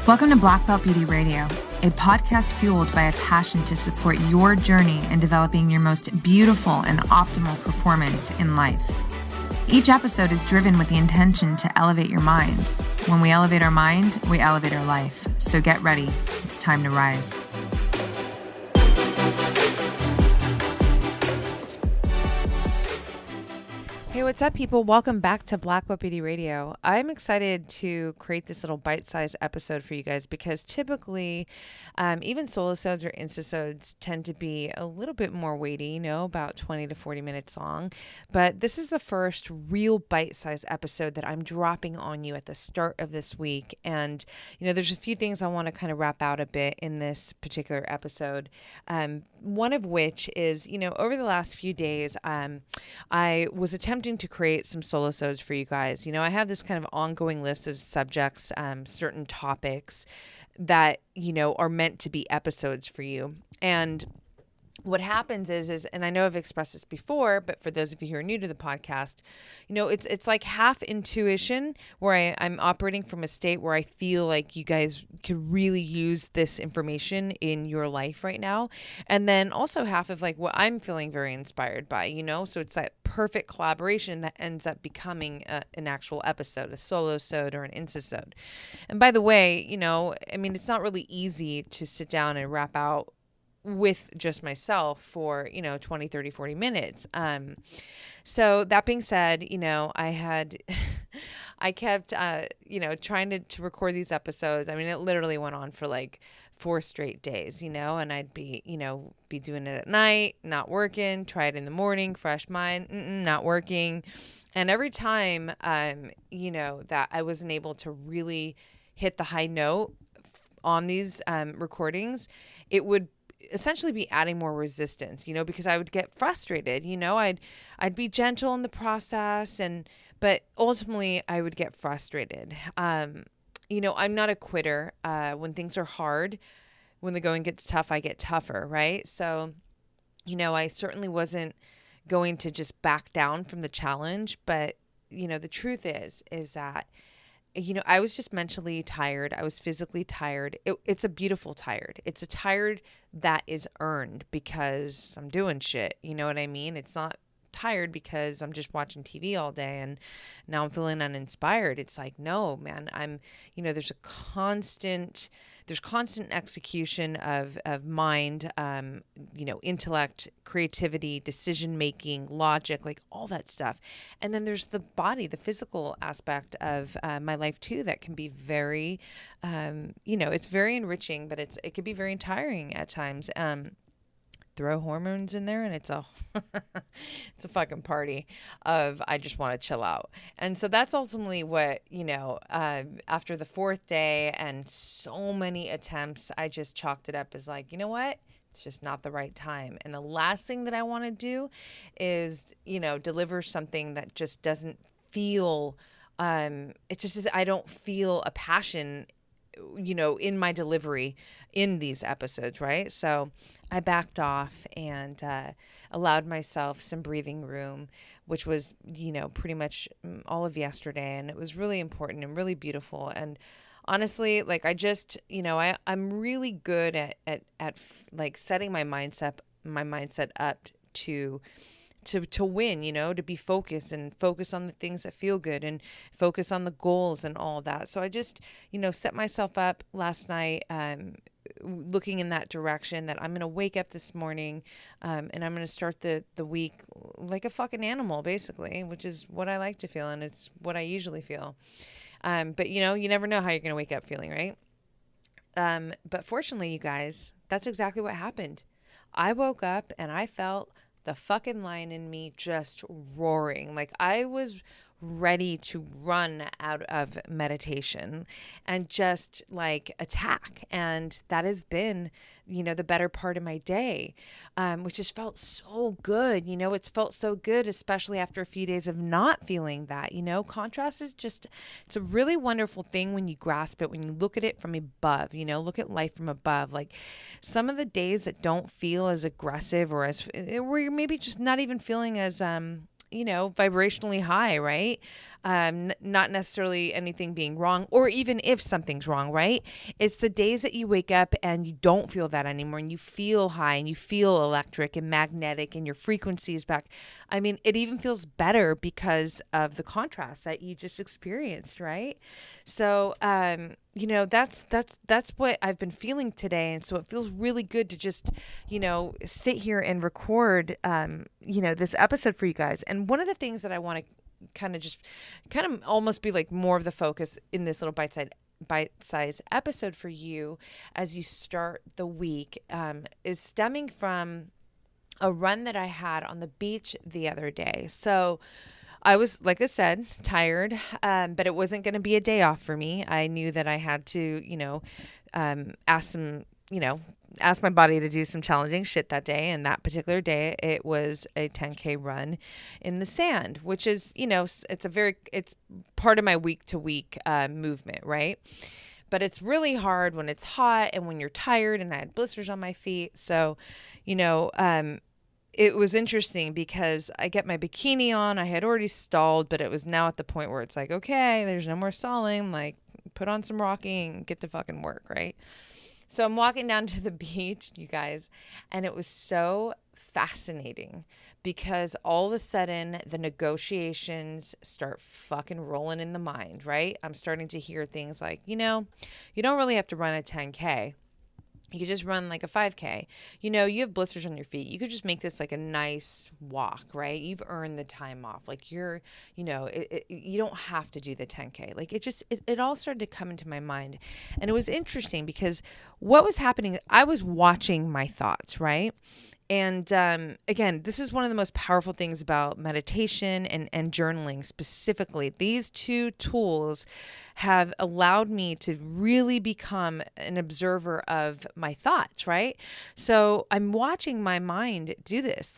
Welcome to Black Belt Beauty Radio, a podcast fueled by a passion to support your journey in developing your most beautiful and optimal performance in life. Each episode is driven with the intention to elevate your mind. When we elevate our mind, we elevate our life. So get ready. It's time to rise. Hey, what's up, people? Welcome back to Black Belt Beauty Radio. I'm excited to create this little bite-sized episode for you guys because typically, even solo-sodes or insta-sodes tend to be a little bit more weighty, about 20 to 40 minutes long. But this is the first real bite-sized episode that I'm dropping on you at the start of this week. And, there's a few things I want to kind of wrap out a bit in this particular episode. One of which is, over the last few days, I was attempting to create some solo-sodes for you guys. I have this kind of ongoing list of subjects, certain topics that, are meant to be episodes for you. And what happens is, and I know I've expressed this before, but for those of you who are new to the podcast, it's like half intuition where I'm operating from a state where I feel like you guys could really use this information in your life right now. And then also half of like what I'm feeling very inspired by, so it's that perfect collaboration that ends up becoming an actual episode, a solo-sode or an insta-sode. And by the way, it's not really easy to sit down and wrap out with just myself for, 20, 30, 40 minutes. So that being said, I kept, trying to record these episodes. It literally went on for like 4 straight days, and I'd be doing it at night, not working, try it in the morning, fresh mind, not working. And every time, that I wasn't able to really hit the high note on these recordings, it would essentially be adding more resistance, because I would get frustrated, I'd be gentle in the process but ultimately I would get frustrated. I'm not a quitter. When things are hard, when the going gets tough, I get tougher. Right. So, I certainly wasn't going to just back down from the challenge, but the truth is that I was just mentally tired. I was physically tired. It's a beautiful tired. It's a tired that is earned because I'm doing shit. You know what I mean? It's not tired because I'm just watching TV all day and now I'm feeling uninspired. It's like, no, man, there's constant execution of mind, intellect, creativity, decision-making, logic, like all that stuff. And then there's the body, the physical aspect of my life too, that can be very, it's very enriching, but it can be very tiring at times. Throw hormones in there and it's a fucking party of I just want to chill out. And so that's ultimately what, after the 4th day and so many attempts, I just chalked it up as like, you know what? It's just not the right time. And the last thing that I want to do is, deliver something that just doesn't feel, it just is, I don't feel a passion in my delivery in these episodes, right? So I backed off and allowed myself some breathing room, which was, pretty much all of yesterday. And it was really important and really beautiful. And honestly, like I just, I'm really good at like setting my mindset up to win, to be focused and focus on the things that feel good and focus on the goals and all that. So I just, set myself up last night, looking in that direction that I'm going to wake up this morning, and I'm going to start the week like a fucking animal, basically, which is what I like to feel. And it's what I usually feel. But you never know how you're going to wake up feeling, right? But fortunately, you guys, that's exactly what happened. I woke up and I felt the fucking lion in me just roaring. Like I was ready to run out of meditation and just like attack. And that has been, the better part of my day, which just felt so good. It's felt so good, especially after a few days of not feeling that, contrast is just, it's a really wonderful thing when you grasp it, when you look at it from above, look at life from above. Like some of the days that don't feel as aggressive or as, where you're maybe just not even feeling as, vibrationally high, right? Not necessarily anything being wrong, or even if something's wrong, right? It's the days that you wake up and you don't feel that anymore, and you feel high and you feel electric and magnetic, and your frequency is back. I mean, it even feels better because of the contrast that you just experienced, right? So, that's what I've been feeling today, and so it feels really good to just, sit here and record, this episode for you guys. And one of the things that I want to kind of almost be like more of the focus in this little bite-sized episode for you as you start the week, is stemming from a run that I had on the beach the other day. So I was, like I said, tired, but it wasn't going to be a day off for me. I knew that I had to, ask my body to do some challenging shit that day. And that particular day, it was a 10K run in the sand, which is, it's part of my week to week movement, right? But it's really hard when it's hot and when you're tired, and I had blisters on my feet. So, it was interesting because I get my bikini on. I had already stalled, but it was now at the point where it's like, okay, there's no more stalling. Like, put on some rocking, get to fucking work, right? So I'm walking down to the beach, you guys, and it was so fascinating because all of a sudden the negotiations start fucking rolling in the mind, right? I'm starting to hear things like, you don't really have to run a 10K. You could just run like a 5K. You have blisters on your feet. You could just make this like a nice walk, right? You've earned the time off. Like you don't have to do the 10K. Like it all started to come into my mind. And it was interesting because what was happening, I was watching my thoughts, right? And again, this is one of the most powerful things about meditation and journaling specifically. These two tools have allowed me to really become an observer of my thoughts, right? So I'm watching my mind do this.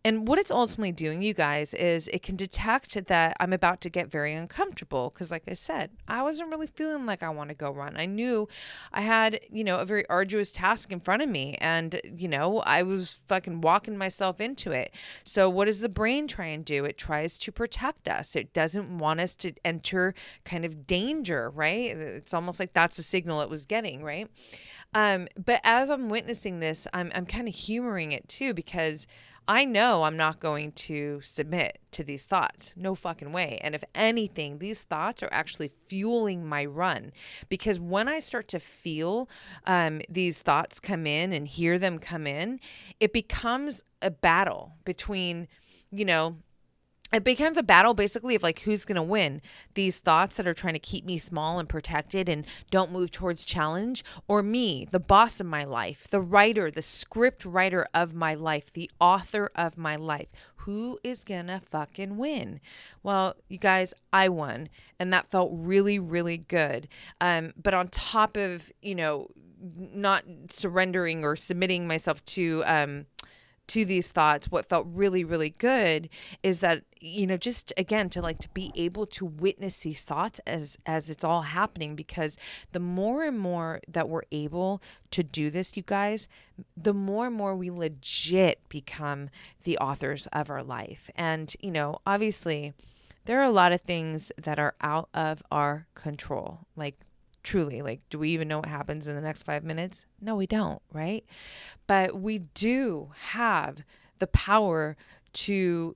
And what it's ultimately doing, you guys, is it can detect that I'm about to get very uncomfortable. Because like I said, I wasn't really feeling like I want to go run. I knew I had, a very arduous task in front of me. And, I was fucking walking myself into it. So what does the brain try and do? It tries to protect us. It doesn't want us to enter kind of danger, right? It's almost like that's the signal it was getting, right? But as I'm witnessing this, I'm kind of humoring it too, because I know I'm not going to submit to these thoughts. No fucking way. And if anything, these thoughts are actually fueling my run, because when I start to feel these thoughts come in and hear them come in, it becomes a battle between, it becomes a battle basically of like who's going to win, these thoughts that are trying to keep me small and protected and don't move towards challenge, or me, the boss of my life, the writer, the script writer of my life, the author of my life. Who is going to fucking win? Well, you guys, I won, and that felt really, really good. But on top of, not surrendering or submitting myself to these thoughts, what felt really, really good is that, just again, to be able to witness these thoughts as it's all happening, because the more and more that we're able to do this, you guys, the more and more we legit become the authors of our life. And, obviously there are a lot of things that are out of our control. Truly, do we even know what happens in the next 5 minutes? No, we don't, right? But we do have the power to,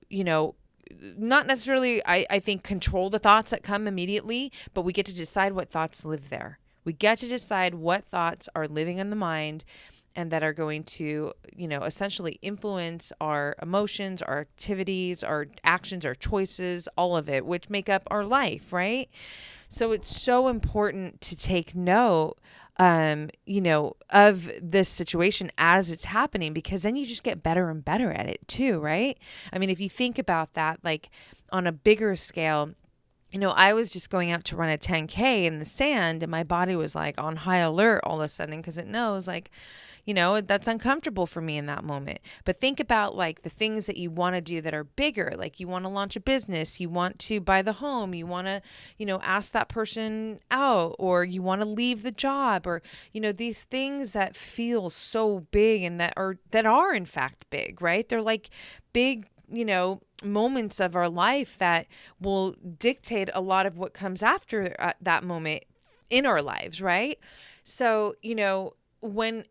not necessarily, I think, control the thoughts that come immediately, but we get to decide what thoughts live there. We get to decide what thoughts are living in the mind and that are going to, essentially influence our emotions, our activities, our actions, our choices, all of it, which make up our life, right? So it's so important to take note, of this situation as it's happening, because then you just get better and better at it too, right? I mean, if you think about that, on a bigger scale, I was just going out to run a 10K in the sand, and my body was on high alert all of a sudden, because it knows that's uncomfortable for me in that moment. But think about the things that you want to do that are bigger. You want to launch a business, you want to buy the home, you want to, ask that person out, or you want to leave the job, or, these things that feel so big and that are in fact big, right? They're big moments of our life that will dictate a lot of what comes after that moment in our lives, right? So, when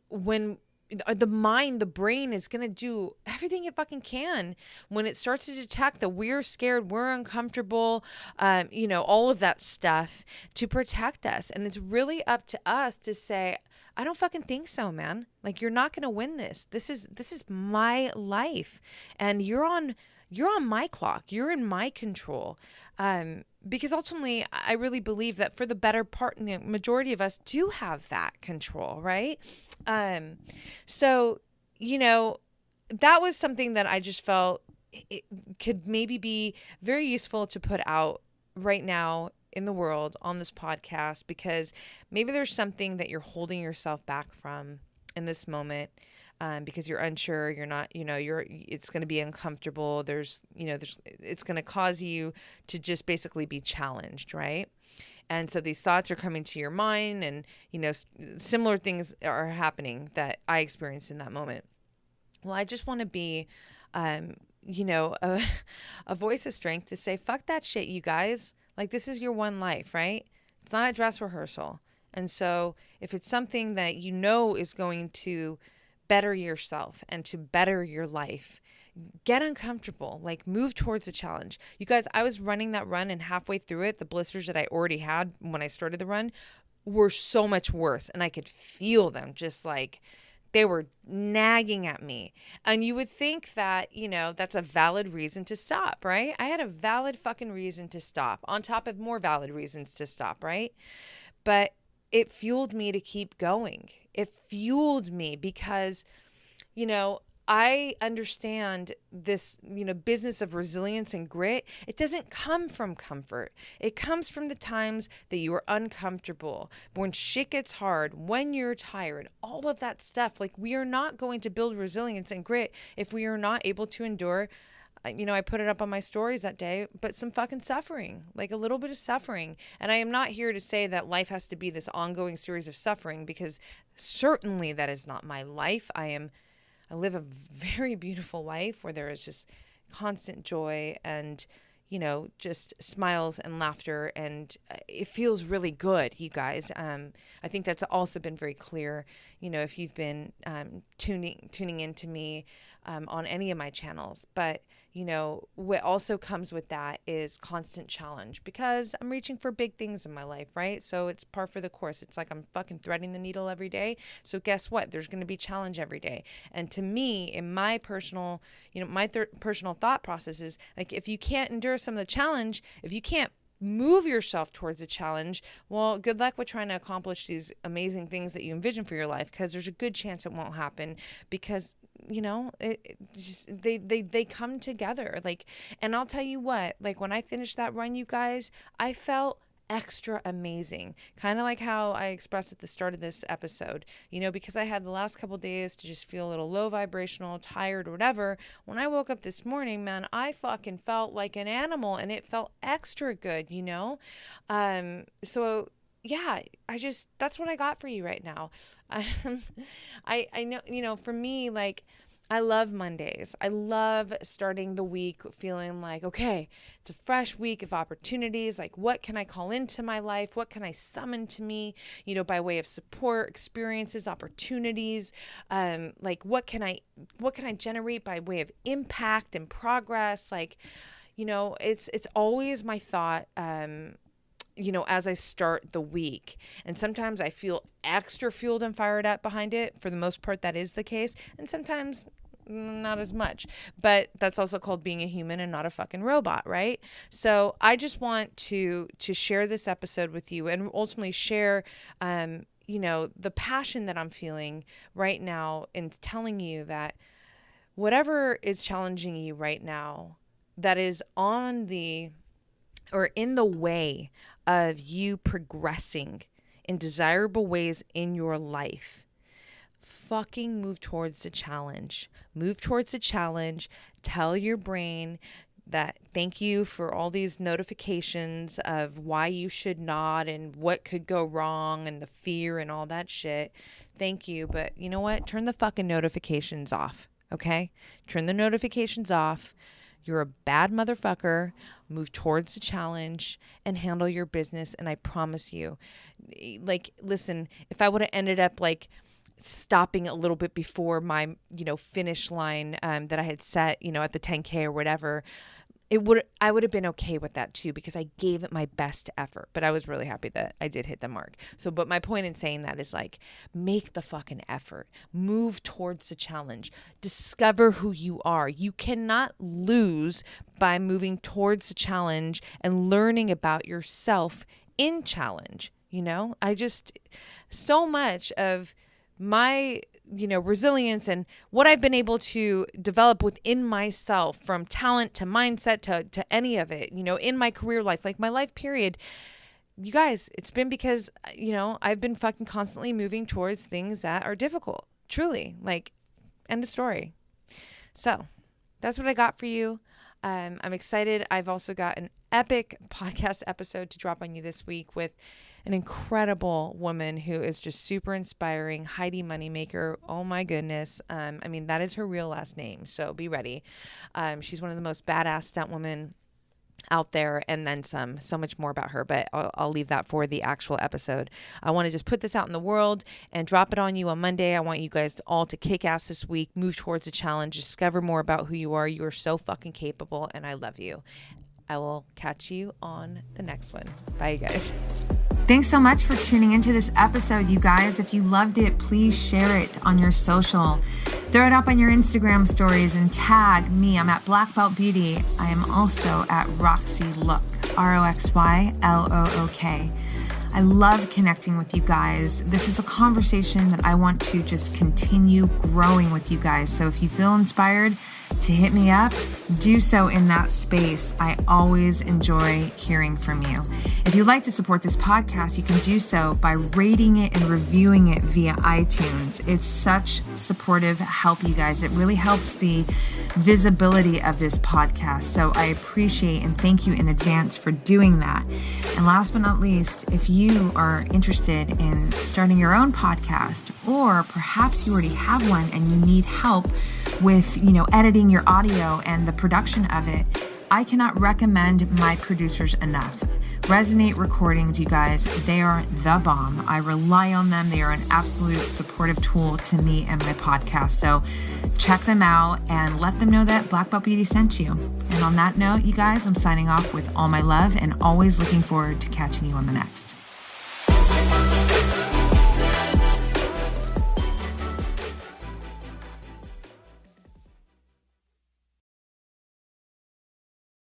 the mind, the brain is going to do everything it fucking can when it starts to detect that we're scared, we're uncomfortable, all of that stuff to protect us. And it's really up to us to say, I don't fucking think so, man. Like, you're not going to win this. This is my life, and you're on my clock. You're in my control. Because ultimately, I really believe that for the better part, the majority of us do have that control, right? So, that was something that I just felt it could maybe be very useful to put out right now in the world on this podcast, because maybe there's something that you're holding yourself back from in this moment. Because you're unsure, you're not, it's going to be uncomfortable. It's going to cause you to just basically be challenged, right? And so these thoughts are coming to your mind, and, similar things are happening that I experienced in that moment. Well, I just want to be, a voice of strength to say, fuck that shit, you guys. Like, this is your one life, right? It's not a dress rehearsal. And so if it's something that is going to better yourself and to better your life, get uncomfortable, like move towards a challenge. You guys, I was running that run, and halfway through it, the blisters that I already had when I started the run were so much worse, and I could feel them just like they were nagging at me. And you would think that, that's a valid reason to stop, right? I had a valid fucking reason to stop on top of more valid reasons to stop, right? But it fueled me to keep going. It fueled me because, I understand this, business of resilience and grit. It doesn't come from comfort. It comes from the times that you are uncomfortable, when shit gets hard, when you're tired, all of that stuff. Like, we are not going to build resilience and grit if we are not able to endure, I put it up on my stories that day, but some fucking suffering, like a little bit of suffering. And I am not here to say that life has to be this ongoing series of suffering, because certainly that is not my life. I live a very beautiful life where there is just constant joy and, just smiles and laughter. And it feels really good, you guys. I think that's also been very clear, if you've been tuning into me on any of my channels. But, what also comes with that is constant challenge, because I'm reaching for big things in my life, right? So it's par for the course. It's like I'm fucking threading the needle every day. So guess what? There's going to be challenge every day. And to me, in my personal, personal thought process is like, if you can't endure some of the challenge, if you can't move yourself towards a challenge, well, good luck with trying to accomplish these amazing things that you envision for your life, because there's a good chance it won't happen, because they come together. Like, and I'll tell you what, like, when I finished that run, you guys, I felt extra amazing, kind of like how I expressed at the start of this episode, because I had the last couple days to just feel a little low vibrational, tired, or whatever. When I woke up this morning, man, I fucking felt like an animal, and it felt extra good, so yeah, that's what I got for you right now. I know, for me, like, I love Mondays. I love starting the week feeling like, okay, it's a fresh week of opportunities. Like, what can I call into my life? What can I summon to me, by way of support, experiences, opportunities? Like, what can I generate by way of impact and progress? Like, it's always my thought, as I start the week. And sometimes I feel extra fueled and fired up behind it. For the most part, that is the case. And sometimes not as much. But that's also called being a human and not a fucking robot, right? So I just want to share this episode with you, and ultimately share, the passion that I'm feeling right now in telling you that whatever is challenging you right now, that is on the or in the way of you progressing in desirable ways in your life, fucking move towards the challenge. Move towards the challenge. Tell your brain that thank you for all these notifications of why you should not and what could go wrong and the fear and all that shit. Thank you. But you know what? Turn the fucking notifications off. Okay? Turn the notifications off. You're a bad motherfucker. Move towards the challenge and handle your business. And I promise you, like, listen, if I would have ended up like stopping a little bit before my, finish line that I had set, at the 10K or whatever, I would have been okay with that too, because I gave it my best effort, but I was really happy that I did hit the mark. So, but my point in saying that is like, make the fucking effort, move towards the challenge, discover who you are. You cannot lose by moving towards the challenge and learning about yourself in challenge. So much of my resilience and what I've been able to develop within myself, from talent to mindset to any of it, in my career life, like my life period, you guys, it's been because, I've been fucking constantly moving towards things that are difficult, truly, like, end of story. So that's what I got for you. I'm excited. I've also got an epic podcast episode to drop on you this week with an incredible woman who is just super inspiring, Heidi Moneymaker. Oh my goodness. That is her real last name, so be ready. She's one of the most badass stunt women out there, and then some. So much more about her, but I'll leave that for the actual episode. I want to just put this out in the world and drop it on you on Monday. I want you guys all to kick ass this week, move towards the challenge, discover more about who you are. You are so fucking capable, and I love you. I will catch you on the next one. Bye, you guys. Thanks so much for tuning into this episode, you guys. If you loved it, please share it on your social. Throw it up on your Instagram stories and tag me. I'm at Black Belt Beauty. I am also at Roxy Look, RoxyLook. I love connecting with you guys. This is a conversation that I want to just continue growing with you guys. So if you feel inspired to hit me up, do so in that space. I always enjoy hearing from you. If you'd like to support this podcast, you can do so by rating it and reviewing it via iTunes. It's such supportive help, you guys. It really helps the visibility of this podcast. So I appreciate and thank you in advance for doing that. And last but not least, if you are interested in starting your own podcast, or perhaps you already have one and you need help with, editing your audio and the production of it, I cannot recommend my producers enough. Resonate Recordings, you guys, they are the bomb. I rely on them. They are an absolute supportive tool to me and my podcast. So check them out and let them know that Black Belt Beauty sent you. And on that note, you guys, I'm signing off with all my love and always looking forward to catching you on the next.